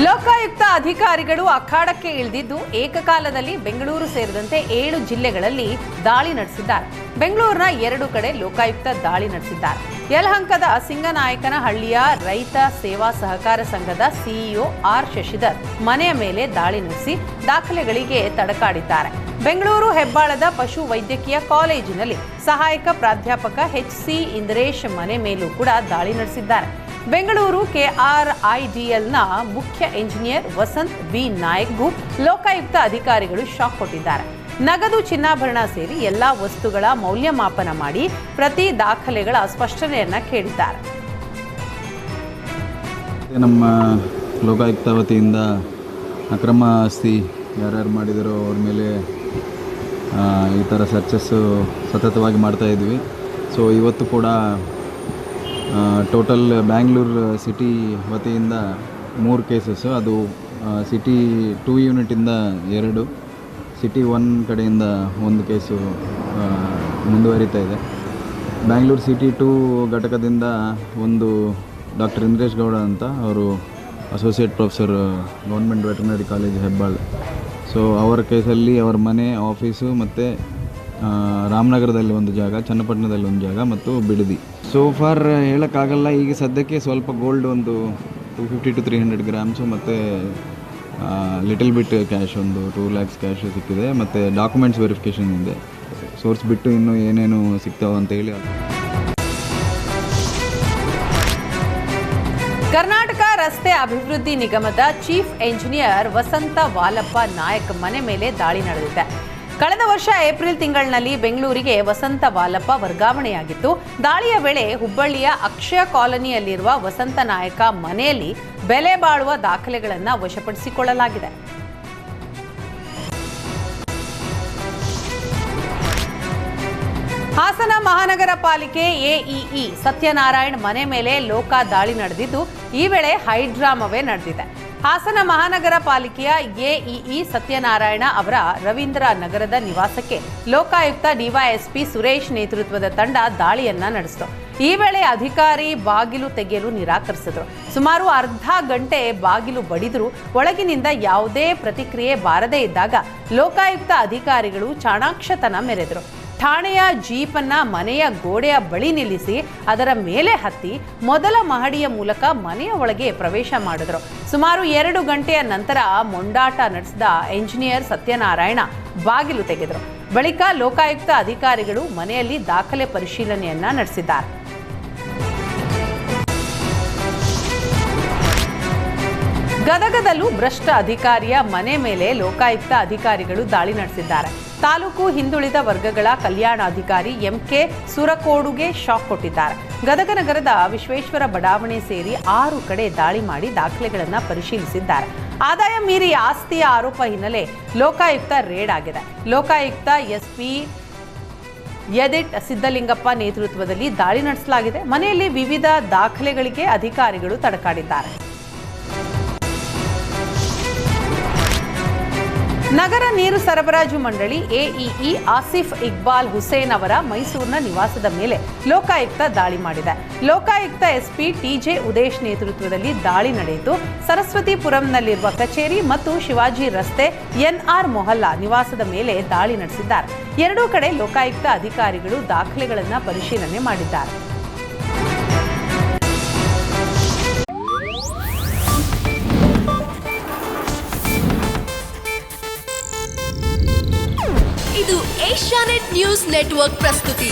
ಲೋಕಾಯುಕ್ತ ಅಧಿಕಾರಿಗಳು ಅಖಾಡಕ್ಕೆ ಇಳಿದಿದ್ದು ಏಕಕಾಲದಲ್ಲಿ ಬೆಂಗಳೂರು ಸೇರಿದಂತೆ 7 ಜಿಲ್ಲೆಗಳಲ್ಲಿ ದಾಳಿ ನಡೆಸಿದ್ದಾರೆ. ಬೆಂಗಳೂರಿನ 2 ಕಡೆ ಲೋಕಾಯುಕ್ತ ದಾಳಿ ನಡೆಸಿದ್ದಾರೆ. ಯಲಹಂಕದ ಸಿಂಗನಾಯಕನಹಳ್ಳಿಯ ರೈತ ಸೇವಾ ಸಹಕಾರ ಸಂಘದ ಸಿಇಒ ಆರ್ ಶಶಿಧರ್ ಮನೆಯ ಮೇಲೆ ದಾಳಿ ನಡೆಸಿ ದಾಖಲೆಗಳಿಗೆ ತಡಕಾಡಿದ್ದಾರೆ. ಬೆಂಗಳೂರು ಹೆಬ್ಬಾಳದ ಪಶು ವೈದ್ಯಕೀಯ ಕಾಲೇಜಿನಲ್ಲಿ ಸಹಾಯಕ ಪ್ರಾಧ್ಯಾಪಕ ಎಚ್.ಸಿ. ಇಂದ್ರೇಶ್ ಮನೆ ಮೇಲೂ ಕೂಡ ದಾಳಿ ನಡೆಸಿದ್ದಾರೆ. ಬೆಂಗಳೂರು ಕೆಆರ್ಐಡಿಎಲ್ನ ಮುಖ್ಯ ಎಂಜಿನಿಯರ್ ವಸಂತ್ ಬಿ ನಾಯಕ್ಗೂ ಲೋಕಾಯುಕ್ತ ಅಧಿಕಾರಿಗಳು ಶಾಕ್ ಕೊಟ್ಟಿದ್ದಾರೆ. ನಗದು, ಚಿನ್ನಾಭರಣ ಸೇರಿ ಎಲ್ಲಾ ವಸ್ತುಗಳ ಮೌಲ್ಯಮಾಪನ ಮಾಡಿ ಪ್ರತಿ ದಾಖಲೆಗಳ ಸ್ಪಷ್ಟನೆಯನ್ನ ಕೇಳಿದ್ದಾರೆ. ನಮ್ಮ ಲೋಕಾಯುಕ್ತ ವತಿಯಿಂದ ಅಕ್ರಮ ಆಸ್ತಿ ಯಾರ್ಯಾರು ಮಾಡಿದರೋ ಅವ್ರ ಮೇಲೆ ಈ ಥರ ಸರ್ಚಸ್ಸು ಸತತವಾಗಿ ಮಾಡ್ತಾ ಇದ್ವಿ. ಸೊ ಇವತ್ತು ಕೂಡ ಟೋಟಲ್ ಬ್ಯಾಂಗ್ಳೂರು ಸಿಟಿ ವತಿಯಿಂದ 3 ಕೇಸಸ್ಸು, ಅದು ಸಿಟಿ 2 ಯೂನಿಟಿಂದ 2, ಸಿಟಿ 1 ಕಡೆಯಿಂದ 1 ಕೇಸು ಮುಂದುವರಿತಾ ಇದೆ. ಬ್ಯಾಂಗ್ಳೂರು ಸಿಟಿ 2 ಘಟಕದಿಂದ ಒಂದು ಡಾಕ್ಟರ್ ಇಂದ್ರೇಶ್ ಗೌಡ ಅಂತ, ಅವರು associate professor government veterinary college Hebbal. So ಅವರ ಕೇಸಲ್ಲಿ ಅವರ ಮನೆ, ಆಫೀಸು ಮತ್ತು ರಾಮನಗರದಲ್ಲಿ ಒಂದು ಜಾಗ, ಚನ್ನಪಟ್ಟಣದಲ್ಲಿ ಒಂದು ಜಾಗ ಮತ್ತು ಬಿಡದಿ. ಸೋ ಫಾರ್ ಹೇಳೋಕ್ಕಾಗಲ್ಲ. ಈಗ ಸದ್ಯಕ್ಕೆ ಸ್ವಲ್ಪ ಗೋಲ್ಡ್ ಒಂದು 250 to 300 ಗ್ರಾಮ್ಸು ಮತ್ತು ಲಿಟಲ್ ಬಿಟ್ ಕ್ಯಾಶ್ ಒಂದು 2 lakhs ಕ್ಯಾಶ್ ಸಿಕ್ಕಿದೆ. ಮತ್ತು ಡಾಕ್ಯುಮೆಂಟ್ಸ್ ವೆರಿಫಿಕೇಷನ್ ಇದೆ. ಸೋರ್ಸ್ ಬಿಟ್ಟು ಇನ್ನೂ ಏನೇನು ಸಿಗ್ತಾವೆ ಅಂತೇಳಿ. ಕರ್ನಾಟಕ ರಸ್ತೆ ಅಭಿವೃದ್ಧಿ ನಿಗಮದ ಚೀಫ್ ಎಂಜಿನಿಯರ್ ವಸಂತ ವಾಲಪ್ಪ ನಾಯಕ್ ಮನೆ ಮೇಲೆ ದಾಳಿ ನಡೆದಿದೆ. ಕಳೆದ ವರ್ಷ ಏಪ್ರಿಲ್ ತಿಂಗಳಿನಲ್ಲಿ ಬೆಂಗಳೂರಿಗೆ ವಸಂತ ವಾಲಪ್ಪ ವರ್ಗಾವಣೆಯಾಗಿತ್ತು. ದಾಳಿಯ ವೇಳೆ ಹುಬ್ಬಳ್ಳಿಯ ಅಕ್ಷಯ ಕಾಲೋನಿಯಲ್ಲಿರುವ ವಸಂತ ನಾಯಕ ಮನೆಯಲ್ಲಿ ಬೆಲೆ ಬಾಳುವ ದಾಖಲೆಗಳನ್ನು ವಶಪಡಿಸಿಕೊಳ್ಳಲಾಗಿದೆ. ಹಾಸನ ಮಹಾನಗರ ಪಾಲಿಕೆ ಎಇಇ ಸತ್ಯನಾರಾಯಣ್ ಮನೆ ಮೇಲೆ ಲೋಕ ದಾಳಿ ನಡೆದಿದ್ದು, ಈ ವೇಳೆ ಹೈಡ್ರಾಮವೇ ನಡೆದಿದೆ. ಹಾಸನ ಮಹಾನಗರ ಪಾಲಿಕೆಯ ಎಇಇ ಸತ್ಯನಾರಾಯಣ ಅವರ ರವೀಂದ್ರ ನಗರದ ನಿವಾಸಕ್ಕೆ ಲೋಕಾಯುಕ್ತ ಡಿವೈಎಸ್ಪಿ ಸುರೇಶ್ ನೇತೃತ್ವದ ತಂಡ ದಾಳಿಯನ್ನ ನಡೆಸಿತು. ಈ ವೇಳೆ ಅಧಿಕಾರಿ ಬಾಗಿಲು ತೆಗೆಯಲು ನಿರಾಕರಿಸಿದರು. ಸುಮಾರು ಅರ್ಧ ಗಂಟೆ ಬಾಗಿಲು ಬಡಿದರೂ ಒಳಗಿನಿಂದ ಯಾವುದೇ ಪ್ರತಿಕ್ರಿಯೆ ಬಾರದೇ ಇದ್ದಾಗ ಲೋಕಾಯುಕ್ತ ಅಧಿಕಾರಿಗಳು ಚಾಣಾಕ್ಷತನ ಮೆರೆದರು. ಠಾಣೆಯ ಜೀಪನ್ನ ಮನೆಯ ಗೋಡೆಯ ಬಳಿ ನಿಲ್ಲಿಸಿ ಅದರ ಮೇಲೆ ಹತ್ತಿ ಮೊದಲ ಮಹಡಿಯ ಮೂಲಕ ಮನೆಯ ಒಳಗೆ ಪ್ರವೇಶ ಮಾಡಿದರು. ಸುಮಾರು 2 ಗಂಟೆಯ ನಂತರ ಮೊಂಡಾಟ ನಡೆಸಿದ ಎಂಜಿನಿಯರ್ ಸತ್ಯನಾರಾಯಣ ಬಾಗಿಲು ತೆಗೆದರು. ಬಳಿಕ ಲೋಕಾಯುಕ್ತ ಅಧಿಕಾರಿಗಳು ಮನೆಯಲ್ಲಿ ದಾಖಲೆ ಪರಿಶೀಲನೆಯನ್ನ ನಡೆಸಿದ್ದಾರೆ. ಗದಗದಲ್ಲೂ ಭ್ರಷ್ಟ ಅಧಿಕಾರಿಯ ಮನೆ ಮೇಲೆ ಲೋಕಾಯುಕ್ತ ಅಧಿಕಾರಿಗಳು ದಾಳಿ ನಡೆಸಿದ್ದಾರೆ. ತಾಲೂಕು ಹಿಂದುಳಿದ ವರ್ಗಗಳ ಕಲ್ಯಾಣಾಧಿಕಾರಿ ಎಂಕೆ ಸುರಕೋಡುಗೆ ಶಾಕ್ ಕೊಟ್ಟಿದ್ದಾರೆ. ಗದಗ ನಗರದ ವಿಶ್ವೇಶ್ವರ ಬಡಾವಣೆ ಸೇರಿ 6 ಕಡೆ ದಾಳಿ ಮಾಡಿ ದಾಖಲೆಗಳನ್ನು ಪರಿಶೀಲಿಸಿದ್ದಾರೆ. ಆದಾಯ ಮೀರಿ ಆಸ್ತಿಯ ಆರೋಪ ಹಿನ್ನೆಲೆ ಲೋಕಾಯುಕ್ತ ರೇಡ್ ಆಗಿದೆ. ಲೋಕಾಯುಕ್ತ ಎಸ್ಪಿ ಯದಿಟ್ ಸಿದ್ದಲಿಂಗಪ್ಪ ನೇತೃತ್ವದಲ್ಲಿ ದಾಳಿ ನಡೆಸಲಾಗಿದೆ. ಮನೆಯಲ್ಲಿ ವಿವಿಧ ದಾಖಲೆಗಳಿಗೆ ಅಧಿಕಾರಿಗಳು ತಡಕಾಡಿದ್ದಾರೆ. ನಗರ ನೀರು ಸರಬರಾಜು ಮಂಡಳಿ ಎಇಇ ಆಸಿಫ್ ಇಕ್ಬಾಲ್ ಹುಸೇನ್ ಅವರ ಮೈಸೂರಿನ ನಿವಾಸದ ಮೇಲೆ ಲೋಕಾಯುಕ್ತ ದಾಳಿ ಮಾಡಿದೆ. ಲೋಕಾಯುಕ್ತ ಎಸ್ಪಿ ಟಿಜೆ ಉದೇಶ್ ನೇತೃತ್ವದಲ್ಲಿ ದಾಳಿ ನಡೆಯಿತು. ಸರಸ್ವತಿಪುರಂನಲ್ಲಿರುವ ಕಚೇರಿ ಮತ್ತು ಶಿವಾಜಿ ರಸ್ತೆ ಎನ್ಆರ್ ಮೊಹಲ್ಲಾ ನಿವಾಸದ ಮೇಲೆ ದಾಳಿ ನಡೆಸಿದ್ದಾರೆ. 2 ಕಡೆ ಲೋಕಾಯುಕ್ತ ಅಧಿಕಾರಿಗಳು ದಾಖಲೆಗಳನ್ನು ಪರಿಶೀಲನೆ ಮಾಡಿದ್ದಾರೆ. ಇದು ಏಷ್ಯಾನೆಟ್ ನ್ಯೂಸ್ ನೆಟ್ವರ್ಕ್ ಪ್ರಸ್ತುತಿ.